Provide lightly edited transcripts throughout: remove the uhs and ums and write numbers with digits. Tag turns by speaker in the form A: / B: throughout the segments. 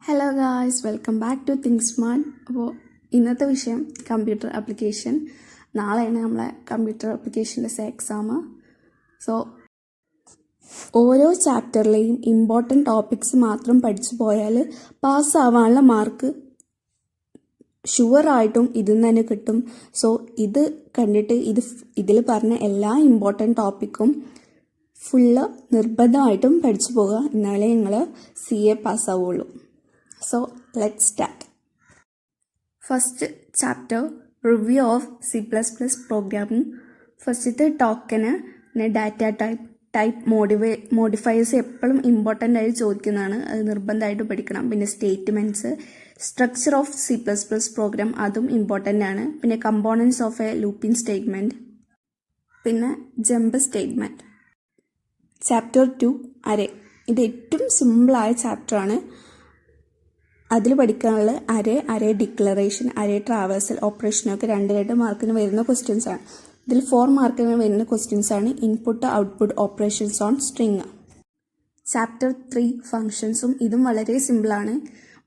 A: Hello guys, welcome back to think smart. അപ്പോൾ ഇന്നത്തെ വിഷയം കമ്പ്യൂട്ടർ ആപ്ലിക്കേഷൻ. നാളെയാണ് നമ്മളെ കമ്പ്യൂട്ടർ ആപ്ലിക്കേഷൻ്റെ എക്സാം. സോ ഓരോ ചാപ്റ്ററിലെയും ഇമ്പോർട്ടൻറ്റ് ടോപ്പിക്സ് മാത്രം പഠിച്ചു പോയാൽ പാസ്സാവാനുള്ള മാർക്ക് ഷുവറായിട്ടും ഇതിൽ നിന്ന് തന്നെ കിട്ടും. സോ ഇത് കണ്ടിട്ട് ഇതിൽ പറഞ്ഞ എല്ലാ ഇമ്പോർട്ടൻറ്റ് ടോപ്പിക്കും ഫുള്ള് നിർബന്ധമായിട്ടും പഠിച്ചു പോകുക, എന്നാലേ നിങ്ങൾ CA പാസ്സാവുള്ളൂ. So let's start. First chapter, review of C++ programming. ഫസ്റ്റത്തെ ടോക്കന് പിന്നെ ഡാറ്റ ടൈപ്പ് മോഡിഫയേഴ്സ് എപ്പോഴും ഇമ്പോർട്ടൻ്റ് ആയിട്ട് ചോദിക്കുന്നതാണ്, അത് നിർബന്ധമായിട്ട് പഠിക്കണം. പിന്നെ statements, structure of C++ program അതും ഇമ്പോർട്ടൻ്റ് ആണ്. പിന്നെ components of a looping statement, പിന്നെ ജമ്പ് സ്റ്റേറ്റ്മെൻറ്റ്. Chapter 2 array. ഇത് ഏറ്റവും സിമ്പിളായ ചാപ്റ്ററാണ്. അതിൽ പഠിക്കാനുള്ള അരേ ഡിക്ലറേഷൻ, അരേ ട്രാവേഴ്സൽ ഓപ്പറേഷനൊക്കെ 2 മാർക്കിന് വരുന്ന ക്വസ്റ്റ്യൻസ് ആണ്. ഇതിൽ 4 മാർക്കിന് വരുന്ന ക്വസ്റ്റ്യൻസ് ആണ് input output operations on string. Chapter 3 ഫങ്ഷൻസും ഇതും വളരെ സിമ്പിളാണ്.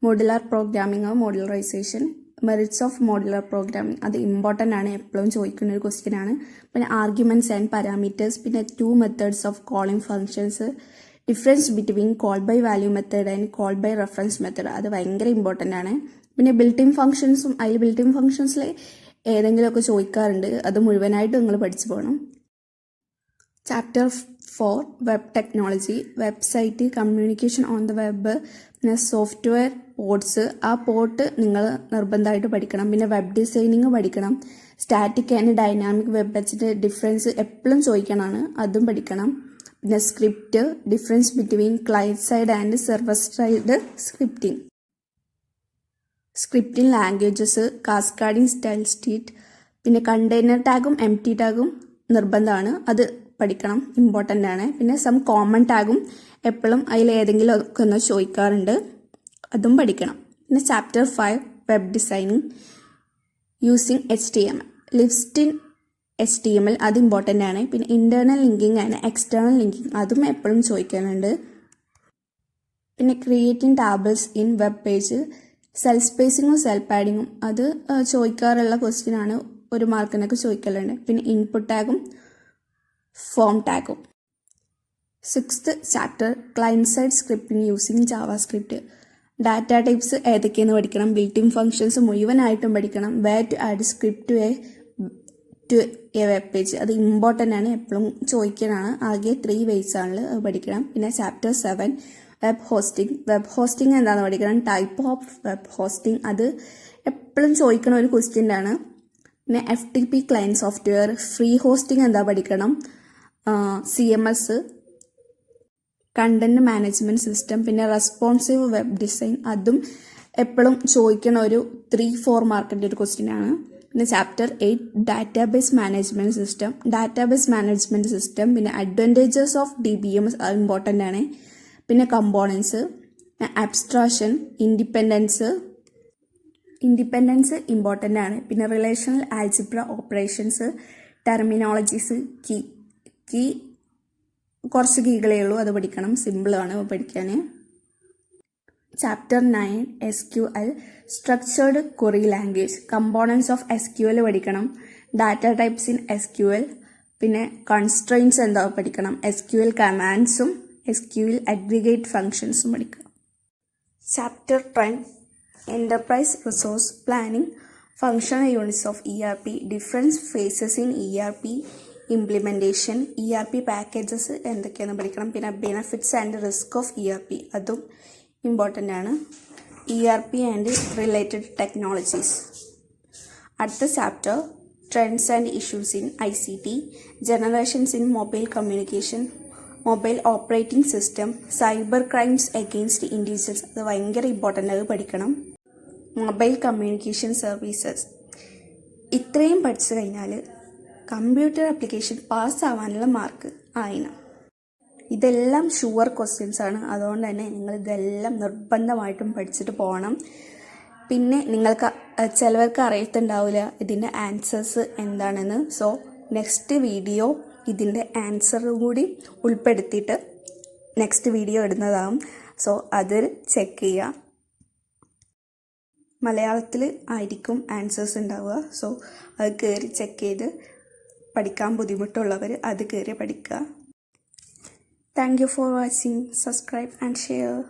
A: Modular programming, modularization, merits of modular programming അത് ഇമ്പോർട്ടൻ്റ് ആണ്, എപ്പോഴും ചോദിക്കുന്ന ഒരു ക്വസ്റ്റ്യൻ ആണ്. പിന്നെ ആർഗ്യുമെൻറ്റ്സ് ആൻഡ് പാരാമീറ്റേഴ്സ്, പിന്നെ 2 methods of calling functions, difference between call by value method and call by reference method അത് ഭയങ്കര ഇമ്പോർട്ടൻ്റ് ആണ്. പിന്നെ ബിൽറ്റ് ഇൻ ഫങ്ഷൻസും, അതിൽ ബിൽറ്റ് ഇൻ ഫങ്ഷൻസിൽ ഏതെങ്കിലുമൊക്കെ ചോദിക്കാറുണ്ട്, അത് മുഴുവനായിട്ട് നിങ്ങൾ പഠിച്ചു പോകണം. Chapter 4 web technology, website, communication on the web, പിന്നെ സോഫ്റ്റ്വെയർ പോർട്സ്, ആ പോർട്ട് നിങ്ങൾ നിർബന്ധമായിട്ട് പഠിക്കണം. പിന്നെ വെബ് ഡിസൈനിങ് പഠിക്കണം. സ്റ്റാറ്റിക് ആൻഡ് ഡൈനാമിക് വെബ് പേജിൻ്റെ ഡിഫറൻസ് എപ്പോഴും ചോദിക്കണമാണ്, അതും പഠിക്കണം. പിന്നെ script, difference between client side and server side scripting languages, cascading style sheet, പിന്നെ കണ്ടെയ്നർ ടാഗും എംപ്റ്റി ടാഗും നിർബന്ധമാണ്, അത് പഠിക്കണം, ഇമ്പോർട്ടൻ്റ് ആണ്. പിന്നെ സം കോമൺ ടാഗും എപ്പോഴും അതിൽ ഏതെങ്കിലും ഒക്കെ ഒന്ന് ചോദിക്കാറുണ്ട്, അതും പഠിക്കണം. പിന്നെ chapter 5 web designing using HTML, list HTML അത് ഇമ്പോർട്ടൻ്റ് ആണ്. പിന്നെ internal linking and external linking അതും എപ്പോഴും ചോദിക്കാനുണ്ട്. പിന്നെ creating tables in web page, cell സ്പേസിങ്ങും സെൽ പാഡിങ്ങും അത് ചോദിക്കാറുള്ള ക്വസ്റ്റ്യൻ ആണ്, 1 മാർക്കിനൊക്കെ ചോദിക്കലുണ്ട്. പിന്നെ ഇൻപുട്ട് ടാഗും ഫോം ടാഗും. 6th chapter client side scripting using JavaScript, data types ഏതൊക്കെയെന്ന് പഠിക്കണം. ബിൽറ്റ് ഇൻ ഫങ്ഷൻസ് മുഴുവനായിട്ടും പഠിക്കണം. Way to add script to a web page അത് ഇമ്പോർട്ടൻ്റ് ആണ്, എപ്പോഴും ചോദിക്കാനാണ്. ആകെ 3 ways ആണ് അത് പഠിക്കണം. പിന്നെ ചാപ്റ്റർ 7 വെബ് ഹോസ്റ്റിംഗ് എന്താണെന്ന് പഠിക്കണം. ടൈപ്പ് ഓഫ് വെബ് ഹോസ്റ്റിംഗ് അത് എപ്പോഴും ചോദിക്കണ ഒരു ക്വസ്റ്റ്യൻ ആണ്. പിന്നെ FTP client software, free hosting എന്താ പഠിക്കണം. CMS, കണ്ടന്റ് മാനേജ്മെൻറ്റ് സിസ്റ്റം, പിന്നെ റെസ്പോൺസീവ് വെബ് ഡിസൈൻ അതും എപ്പോഴും ചോദിക്കണ ഒരു 3-4 മാർക്കിൻ്റെ ഒരു ക്വസ്റ്റ്യൻ ആണ്. പിന്നെ ചാപ്റ്റർ 8 ഡാറ്റാബേസ് മാനേജ്മെൻറ്റ് സിസ്റ്റം, പിന്നെ അഡ്വാൻറ്റേജസ് ഓഫ് DBM അത് ഇമ്പോർട്ടൻ്റ് ആണ്. പിന്നെ കമ്പോണൻസ്, അബ്സ്ട്രാക്ഷൻ, ഇൻഡിപെൻഡൻസ് ഇമ്പോർട്ടൻ്റ് ആണ്. പിന്നെ relational algebra operations, terminologies, key കുറച്ച് കീകളേ ഉള്ളൂ, അത് പഠിക്കണം, സിമ്പിളാണ് പഠിക്കാൻ. Chapter 9 SQL, structured query language, components of SQL പഠിക്കണം. ഡാറ്റ ടൈപ്സ് ഇൻ SQL, പിന്നെ കൺസ്ട്രെയിൻസ് എന്താ പഠിക്കണം. SQL കമാൻഡ്സും SQL അഗ്രിഗേറ്റ് ഫങ്ഷൻസും പഠിക്കണം. Chapter 10 enterprise resource planning, functional units of ERP, difference faces in ERP implementation, ERP packages എന്തൊക്കെയാണെന്ന് പഠിക്കണം. പിന്നെ benefits and risk of ERP അതും ഇമ്പോർട്ടൻ്റ് ആണ്. ERP and related technologies. അടുത്ത chapter trends and issues in ICT, generations in mobile communication, mobile operating system, cyber crimes against individuals അത് ഭയങ്കര important, അത് പഠിക്കണം. Mobile communication services. ഇത്രയും പഠിച്ചു കഴിഞ്ഞാൽ കമ്പ്യൂട്ടർ ആപ്ലിക്കേഷൻ പാസ്സാവാനുള്ള മാർക്ക് ആയിന. ഇതെല്ലാം ഷുവർ ക്വസ്റ്റ്യൻസ് ആണ്, അതുകൊണ്ട് തന്നെ നിങ്ങൾ ഇതെല്ലാം നിർബന്ധമായിട്ടും പഠിച്ചിട്ട് പോകണം. പിന്നെ നിങ്ങൾക്ക് ചിലവർക്ക് അറിയത്തുണ്ടാവില്ല ഇതിൻ്റെ ആൻസേഴ്സ് എന്താണെന്ന്. സോ നെക്സ്റ്റ് വീഡിയോ ഇതിൻ്റെ ആൻസർ കൂടി ഉൾപ്പെടുത്തിയിട്ട് നെക്സ്റ്റ് വീഡിയോ ഇടുന്നതാകും. സോ അതിൽ ചെക്ക് ചെയ്യുക. മലയാളത്തിൽ ആയിരിക്കും ആൻസേഴ്സ് ഉണ്ടാവുക. സോ അത് കയറി ചെക്ക് ചെയ്ത് പഠിക്കാൻ ബുദ്ധിമുട്ടുള്ളവർ അത് കയറി പഠിക്കുക. Thank you for watching. Subscribe and share.